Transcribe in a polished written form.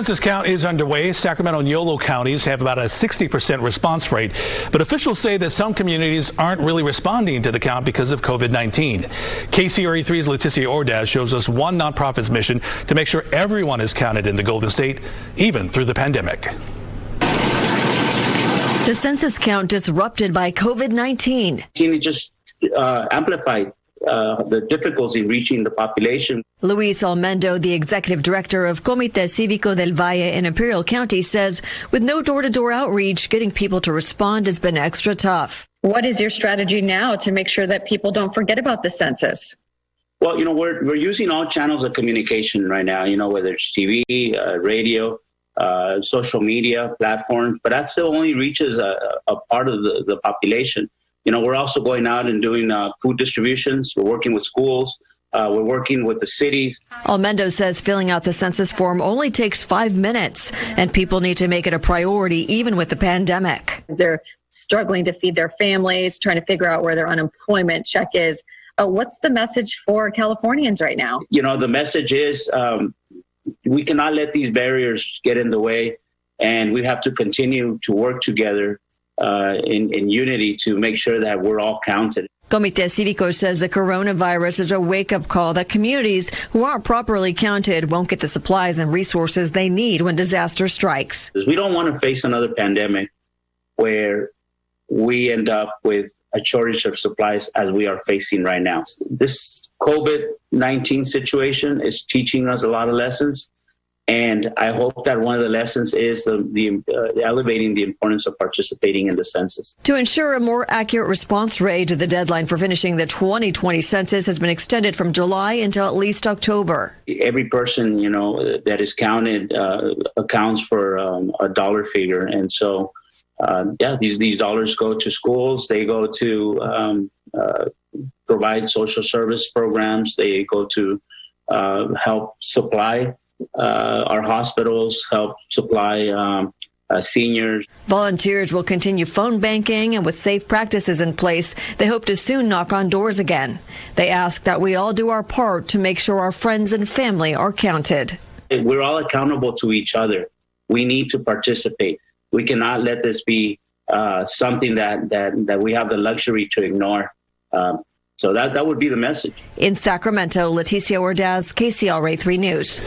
Census count is underway. Sacramento and Yolo counties have about a 60% response rate, but officials say that some communities aren't really responding to the count because of COVID-19. KCRA 3's Leticia Ordaz shows us one nonprofit's mission to make sure everyone is counted in the Golden State, even through the pandemic. The census count disrupted by COVID-19. It just amplified the difficulty reaching the population. Luis Olmendo, the executive director of Comite Civico del Valle in Imperial County, says with no door-to-door outreach, getting people to respond has been extra tough. What is your strategy now to make sure that people don't forget about the census? Well, we're using all channels of communication right now, whether it's TV, radio, social media platforms, but that still only reaches a part of the population. We're also going out and doing food distributions. We're working with schools. We're working with the cities. Olmendo says filling out the census form only takes 5 minutes, and people need to make it a priority even with the pandemic. They're struggling to feed their families, trying to figure out where their unemployment check is. What's the message for Californians right now? The message is we cannot let these barriers get in the way, and we have to continue to work together in unity to make sure that we're all counted. Comite Civico says the coronavirus is a wake-up call that communities who aren't properly counted won't get the supplies and resources they need when disaster strikes. We don't want to face another pandemic where we end up with a shortage of supplies as we are facing right now. This COVID-19 situation is teaching us a lot of lessons. And I hope that one of the lessons is elevating the importance of participating in the census. To ensure a more accurate response rate, the deadline for finishing the 2020 census has been extended from July until at least October. Every person, that is counted accounts for a dollar figure. And so, these dollars go to schools. They go to provide social service programs. They go to help supply our hospitals, help supply seniors. Volunteers will continue phone banking, and with safe practices in place, they hope to soon knock on doors again. They ask that we all do our part to make sure our friends and family are counted. We're all accountable to each other. We need to participate. We cannot let this be something that we have the luxury to ignore. So that would be the message. In Sacramento, Leticia Ordaz, KCRA 3 News.